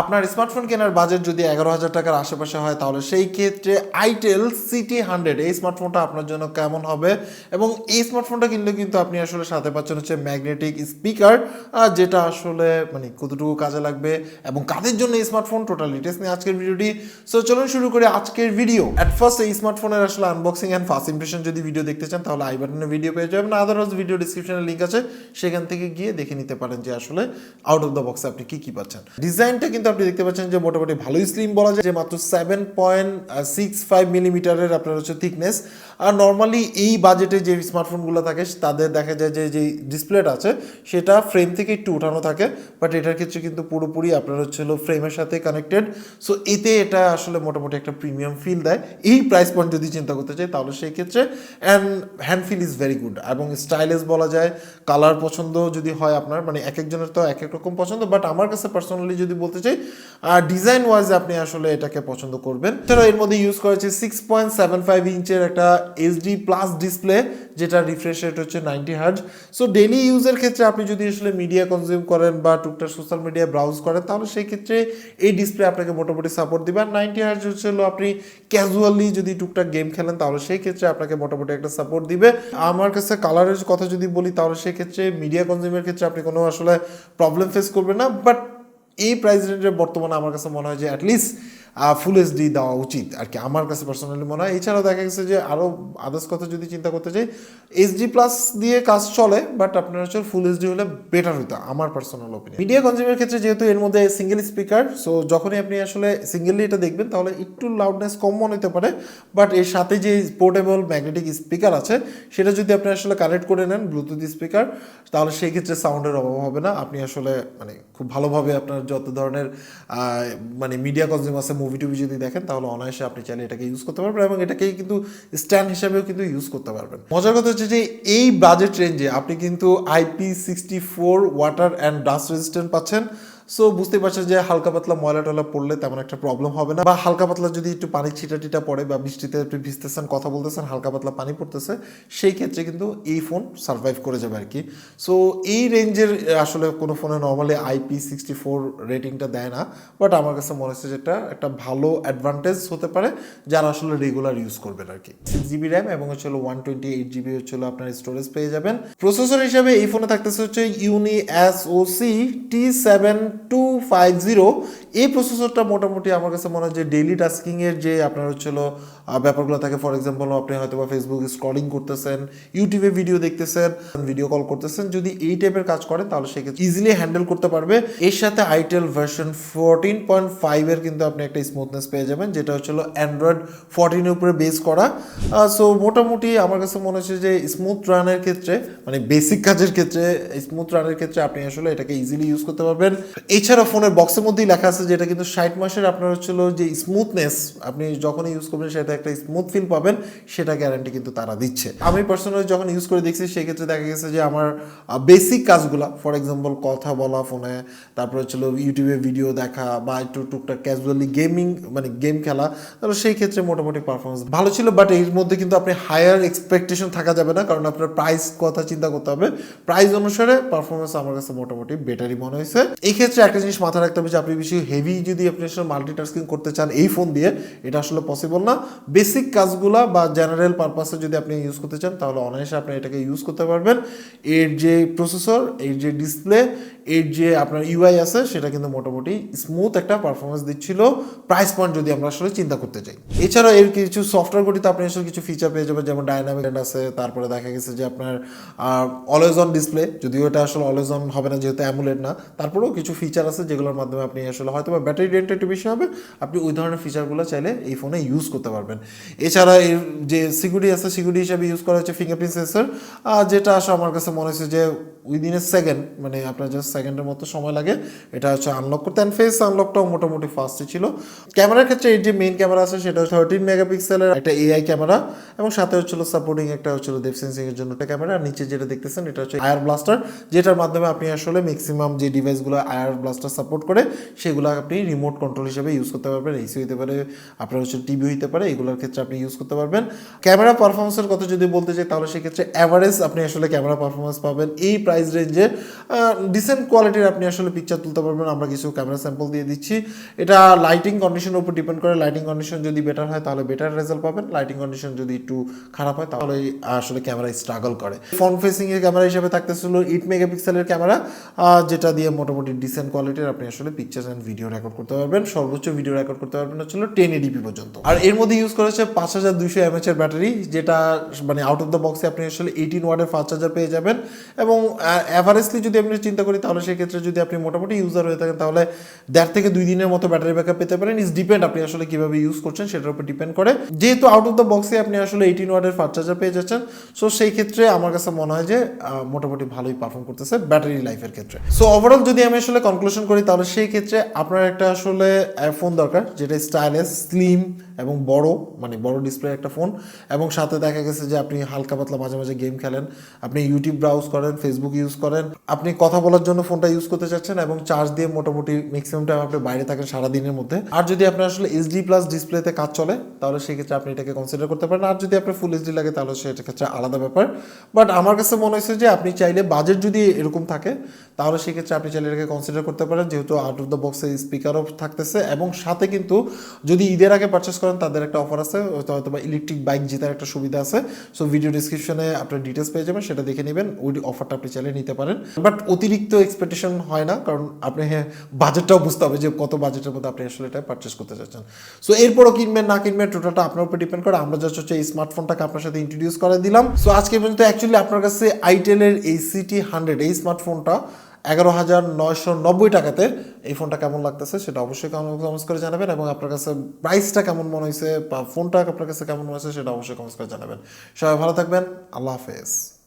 আপনার স্মার্টফোন কেনার বাজেট যদি 11,000 টাকার আশেপাশে হয় তাহলে সেই ক্ষেত্রে আইটেল সিটি 100 এই স্মার্টফোনটা আপনার জন্য কেমন হবে এবং এই স্মার্টফোনটা কিনলে কিন্তু আপনি আসলে সাথে পাচ্ছেন হচ্ছে ম্যাগনেটিক স্পিকার, যেটা আসলে মানে কতটুকু কাজে লাগবে এবং কাদের জন্য এই স্মার্টফোন টোটাল ডিটেইলস নিয়ে আজকের ভিডিওটি। সো চলুন শুরু করি আজকের ভিডিও। অ্যাট ফার্স্ট এই স্মার্টফোনের আসলে আনবক্সিং অ্যান্ড ফার্স্ট ইমপ্রেশন যদি ভিডিও দেখতে চান তাহলে আই বাটনে ভিডিও পেয়ে যাবেন, আদারওয়াইজ ভিডিও ডিসক্রিপশনে লিঙ্ক আছে, সেখান থেকে গিয়ে দেখে নিতে পারেন যে আসলে আউট অফ দ্য বক্সে আপনি কি পাচ্ছেন। ডিজাইনটা কিন্তু আপনি দেখতে পাচ্ছেন যে মোটামুটি ভালোই স্লিম বলা যায়, যে মাত্র 7.65 মিলিমিটারের আপনার হচ্ছে থিকনেস। আর নর্মালি এই বাজেটে যে স্মার্টফোনগুলো থাকে তাদের দেখা যায় যে ডিসপ্লেটা আছে সেটা ফ্রেম থেকে একটু উঠানো থাকে, বাট এটার ক্ষেত্রে কিন্তু পুরোপুরি আপনার হচ্ছে ফ্রেমের সাথে কানেক্টেড। সো এতে এটা আসলে মোটামুটি একটা প্রিমিয়াম ফিল দেয় এই প্রাইস পয়েন্ট যদি চিন্তা করতে চাই তাহলে সেই ক্ষেত্রে। And hand feel is very good এবং স্টাইলিশ বলা যায়। কালার পছন্দ যদি হয় আপনার, মানে এক একজনের তো এক এক রকম পছন্দ, বাট আমার কাছে পার্সোনালি যদি বলতে চাই ডিজাইন ওয়াইজ আপনি আসলে এটাকে পছন্দ করবেন। এছাড়াও এর মধ্যে ইউজ করেছে 6.75 ইঞ্চের একটা এইচডি প্লাস ডিসপ্লে, যেটা রিফ্রেশ রেট হচ্ছে 90 হার্জ। সো ডেইলি ইউজের ক্ষেত্রে আপনি যদি আসলে মিডিয়া কনজিউম করেন বা টুকটাক সোশ্যাল মিডিয়া ব্রাউজ করেন তাহলে সেই ক্ষেত্রে এই ডিসপ্লে আপনাকে মোটামুটি সাপোর্ট দিবে। আর 90 হার্জ হচ্ছে আপনি ক্যাজুয়ালি যদি টুকটাক গেম খেলেন তাহলে সেই ক্ষেত্রে আপনাকে মোটামুটি একটা সাপোর্ট দিবে। আমার কাছে কালারের কথা যদি বলি তাহলে সেই ক্ষেত্রে মিডিয়া কনজিউমের ক্ষেত্রে আপনি কোনো আসলে প্রবলেম ফেস করবেন না, বাট এই প্রাইস রেঞ্জে বর্তমানে আমার কাছে মনে হয় যে অ্যাটলিস্ট ফুল এইচডি দেওয়া উচিত আর কি, আমার কাছে পার্সোনালি মনে হয়। এছাড়াও দেখা গেছে যে আরও আদার্স কথা যদি চিন্তা করতে চাই এইচডি প্লাস দিয়ে কাজ চলে, বাট আপনার হচ্ছে ফুল এইচডি হলে বেটার হতো আমার পার্সোনাল ওপিনিয়ন। মিডিয়া কনজিউমের ক্ষেত্রে যেহেতু এর মধ্যে সিঙ্গেল স্পিকার, সো যখনই আপনি আসলে সিঙ্গেলি এটা দেখবেন তাহলে একটু লাউডনেস কম মনে হতে পারে, বাট এর সাথে যে পোর্টেবল ম্যাগনেটিক স্পিকার আছে সেটা যদি আপনি আসলে কানেক্ট করে নেন ব্লুটুথ স্পিকার তাহলে সেই ক্ষেত্রে সাউন্ডের অভাব হবে না। আপনি আসলে মানে খুব ভালোভাবে আপনার যত ধরনের মানে মিডিয়া কনজিউম আছে, মুভি টুভি যদি দেখেন তাহলে অনায়াসে আপনি চাইলে এটাকে ইউজ করতে পারবেন এবং এটাকে কিন্তু স্ট্যান্ড হিসাবেও কিন্তু ইউজ করতে পারবেন। মজার কথা হচ্ছে যে এই বাজেট রেঞ্জে আপনি কিন্তু IP64 water and dust resistant পাচ্ছেন। সো বুঝতে পারছেন যে হালকা পাতলা ময়লা টয়লা পড়লে তেমন একটা প্রবলেম হবে না, বা হালকা পাতলা যদি একটু পানি ছিটা টিটা পড়ে বা বৃষ্টিতে আপনি ভিজতেছেন, কথা বলতেছেন, হালকা পাতলা পানি পড়তেছে, সেই ক্ষেত্রে কিন্তু এই ফোন সার্ভাইভ করে যাবে আর কি। সো এই রেঞ্জের আসলে কোনো ফোনে নর্মালি IP64 রেটিংটা দেয় না, বাট আমার কাছে মনে হচ্ছে যে এটা একটা ভালো অ্যাডভান্টেজ হতে পারে যারা আসলে রেগুলার ইউজ করবেন আর কি। 6GB র্যাম এবং হচ্ছে 128GB হচ্ছে আপনার স্টোরেজ পেয়ে যাবেন। প্রসেসর হিসাবে এই ফোনে থাকতেছে হচ্ছে Unisoc T7250। এই প্রসেসরটা মোটামুটি আমার কাছে মনে হয় যে ডেইলি টাস্কিংয়ের যে আপনার হচ্ছিল ব্যাপারগুলো থাকে, ফর এক্সাম্পল আপনি হয়তো বা ফেসবুক স্ক্রলিং করতেছেন, ইউটিউবে ভিডিও দেখতেছেন, ভিডিও কল করতেছেন, যদি এই টাইপের কাজ করেন তাহলে সেক্ষেত্রে ইজিলি হ্যান্ডেল করতে পারবে। এর সাথে আইটেল ভার্সন 14.5 এর কিন্তু আপনি একটা স্মুথনেস পেয়ে যাবেন, যেটা হচ্ছিল অ্যান্ড্রয়েড 14 এর উপরে বেস করা। সো মোটামুটি আমার কাছে মনে হচ্ছে যে স্মুথ রানের ক্ষেত্রে, মানে বেসিক কাজের ক্ষেত্রে, স্মুথ রানের ক্ষেত্রে আপনি আসলে এটাকে ইজিলি ইউজ করতে পারবেন। এছাড়া ফোনের বক্সের মধ্যেই লেখা আছে যেটা কিন্তু 60 মাসের আপনার হচ্ছিল যে স্মুথনেস, আপনি যখনই ইউজ করবেন সেটা একটা স্মুথ ফিল পাবেন, সেটা গ্যারান্টি কিন্তু তারা দিচ্ছে। আমি পার্সোনালি যখন ইউজ করে দেখছি সেক্ষেত্রে দেখা গেছে যে আমার বেসিক কাজগুলো, ফর এক্সাম্পল কথা বলা ফোনে, তারপর হচ্ছিল ইউটিউবে ভিডিও দেখা বা একটু টুকটাক ক্যাজুয়ালি গেমিং মানে গেম খেলা, তাহলে সেই ক্ষেত্রে মোটামুটি পারফরমেন্স ভালো ছিল। বাট এর মধ্যে কিন্তু আপনি হায়ার এক্সপেকটেশন থাকা যাবে না, কারণ আপনার প্রাইস কথা চিন্তা করতে হবে। প্রাইস অনুসারে পারফরমেন্স আমার কাছে মোটামুটি বেটারই মনে হয়েছে। এই ক্ষেত্রে একটা জিনিস মাথায় রাখতে হবে যে আপনি বেশি হেভি যদি আপনি আসলে মাল্টিটাস্কিং করতে চান এই ফোন দিয়ে, এটা আসলে পসিবল না। বেসিক কাজগুলো বা জেনারেল পারপাসে যদি আপনি ইউজ করতে চান তাহলে অনায়াসে আপনি এটাকে ইউজ করতে পারবেন। এর যে প্রসেসর, এর যে ডিসপ্লে, এর যে আপনার ইউআই আছে সেটা কিন্তু মোটামুটি স্মুথ একটা পারফরমেন্স দিচ্ছিল প্রাইস পয়েন্ট যদি আমরা আসলে চিন্তা করতে চাই। এছাড়াও এর কিছু সফটওয়্যার গঠিত আপনি আসলে কিছু ফিচার পেয়ে যাবেন, যেমন ডাইনামিক আছে, তারপরে দেখা গেছে যে আপনার অলওয়েজ অন ডিসপ্লে, যদিও এটা আসলে অলওয়েজ অন হবে না যেহেতু অ্যামুলেট না, তারপরেও কিছু ফিচার আছে যেগুলোর মাধ্যমে আপনি আসলে হয়তো বা ব্যাটারি ড্রেনটা একটু বেশি হবে, আপনি ওই ধরনের ফিচারগুলো চাইলে এই ফোনে ইউজ করতে পারবেন। এছাড়া এর যে সিকিউরিটি আছে, সিকিউরিটি হিসাবে ইউজ করা হচ্ছে ফিঙ্গারপ্রিন্ট সেন্সর, যেটা আসলে আমার কাছে মনে হচ্ছে যে উইদিন এ সেকেন্ড, মানে আপনার জাস্ট সেকেন্ডের মতো সময় লাগে এটা হচ্ছে আনলক করতে। অ্যান্ড ফেস আনলকটাও মোটামুটি ফাস্টই ছিল। ক্যামেরার ক্ষেত্রে এর যে মেইন ক্যামেরা আছে সেটা 13 মেগাপিক্সেলের একটা এআই ক্যামেরা এবং সাথে হচ্ছিল সাপোর্টিং একটা হচ্ছিল ডেপথ সেন্সিং এর জন্য একটা ক্যামেরা। নিচে যেটা দেখতেছেন এটা হচ্ছে আয়ার ব্লাস্টার, যেটার মাধ্যমে আপনি আসলে ম্যাক্সিমাম যে ডিভাইসগুলো আয়ার ব্লাস্টার সাপোর্ট করে সেগুলো আপনি রিমোট কন্ট্রোল হিসেবে ইউজ করতে পারবেন। এসি হইতে পারে, আপনার হচ্ছে টিভি হইতে পারে, এগুলোর ক্ষেত্রে আপনি ইউজ করতে পারবেন। ক্যামেরা পারফরমেন্সের কথা যদি বলতে চাই তাহলে সেক্ষেত্রে অ্যাভারেজ আপনি আসলে ক্যামেরা পারফরমেন্স পাবেন। এই প্রাইস রেঞ্জে ডিসেন্ট কোয়ালিটির আপনি আসলে পিকচার তুলতে পারবেন। আমরা কিছু ক্যামেরা স্যাম্পল দিয়ে দিচ্ছি। এটা লাইটিং কন্ডিশনের উপর ডিপেন্ড করে। লাইটিং কন্ডিশন যদি বেটার হয় তাহলে বেটার রেজাল্ট পাবেন, লাইটিং কন্ডিশন যদি একটু খারাপ হয় তাহলে আসলে ক্যামেরা স্ট্রাগল করে। ফ্রন্ট ফেসিং এর ক্যামেরা হিসেবে থাকতেছিল 8 মেগাপিক্সেলের ক্যামেরা, যেটা দিয়ে মোটামুটি ডিসেন্ট কোয়ালিটির আপনি আসলে পিকচার অ্যান্ড ভিডিও রেকর্ড করতে পারবেন। সর্বোচ্চ ভিডিও রেকর্ড করতে পারবেন হচ্ছিল 1080p পর্যন্ত। আর এর মধ্যে ইউজ করেছে 5200 mAh এর ব্যাটারি, যেটা মানে আউট অফ দ্য বক্সে আপনি আসলে 18 ওয়াটের ফাস্ট চার্জার পেয়ে যাবেন। এবং অ্যাভারেজলি যদি আপনি চিন্তা করি তাহলে সেক্ষেত্রে যদি আপনি মোটামুটি ইউজার হয়ে থাকেন তাহলে 1.5 থেকে 2 দিনের মতো ব্যাটারি ব্যাকআপ পেতে পারেন। ইস ডিপেন্ড আপনি আসলে কিভাবে ইউজ করছেন সেটার উপর ডিপেন্ড করে। যেহেতু আউট অফ দ্য বক্সে আপনি আসলে 18 ওয়াটের ফাস্ট চার্জার পেয়ে যাচ্ছেন, সো সেই ক্ষেত্রে আমার কাছে মনে হয় যে মোটামুটি ভালোই পারফর্ম করতেছে ব্যাটারি লাইফের ক্ষেত্রে। সো ওভারঅল যদি আমি আসলে কনক্লুশন করি তাহলে সেই ক্ষেত্রে আপনার একটা আসলে ফোন দরকার যেটা স্টাইলিশ, স্লিম এবং বড়, মানে বড় ডিসপ্লে একটা ফোন, এবং সাথে দেখা গেছে যে আপনি হালকা পাতলা মাঝে মাঝে গেম খেলেন, আপনি ইউটিউব ব্রাউজ করেন, ফেসবুক ইউজ করেন, আপনি কথা বলার জন্য ফোনটা ইউজ করতে চাচ্ছেন এবং চার্জ দিয়ে মোটামুটি ম্যাক্সিমাম টাইম আপনি বাইরে থাকেন সারাদিনের মধ্যে। আর যদি আপনার আসলে এইচডি প্লাস ডিসপ্লেতে কাজ চলে তাহলে সেক্ষেত্রে আপনি এটাকে কনসিডার করতে পারেন। আর যদি আপনার ফুল এইচডি লাগে তাহলে সেটার ক্ষেত্রে আলাদা ব্যাপার। বাট আমার কাছে মনে হয়েছে যে আপনি চাইলে বাজেট যদি এরকম থাকে তাহলে সেক্ষেত্রে আপনি চাইলে এটাকে কনসিডার করতে পারেন, যেহেতু আউট অফ দ্য বক্সে স্পিকারও থাকতেছে এবং সাথে কিন্তু যদি ঈদের আগে পারচেস করেন তাদের একটা অফার আছে, হয়তো বা ইলেকট্রিক বাইক জেতার একটা সুবিধা আছে। সো ভিডিও ডিসক্রিপশনে আপনার ডিটেলস পেয়ে যাবেন, সেটা দেখে নেবেন, ওই অফারটা আপনি চাইলে নিতে পারেন। বাট অতিরিক্ত এক্সপেকটেশন হয় না, কারণ আপনি বাজেটটাও বুঝতে হবে যে কত বাজেটের মধ্যে আপনি আসলে এটা পারচেস করতে চাচ্ছেন। সো এরপরও কিনবেন না কিনবেন টোটালটা আপনার উপর ডিপেন্ড করে। আমরা জাস্ট হচ্ছে এই স্মার্টফোনটাকে আপনার সাথে ইন্ট্রোডিউস করে দিলাম। সো আজকে পর্যন্ত অ্যাকচুয়ালি আপনার কাছে আইটেলের এই CT100 এই স্মার্টফোনটা 11,990 টাকাতে এই ফোনটা কেমন লাগতেছে সেটা অবশ্যই কমেন্টস করে জানাবেন, এবং আপনার কাছে প্রাইসটা কেমন মনে হয়েছে বা ফোনটা আপনার কাছে কেমন মনে হয়েছে সেটা অবশ্যই কমেন্টস করে জানাবেন। সবাই ভালো থাকবেন, আল্লাহ হাফেজ।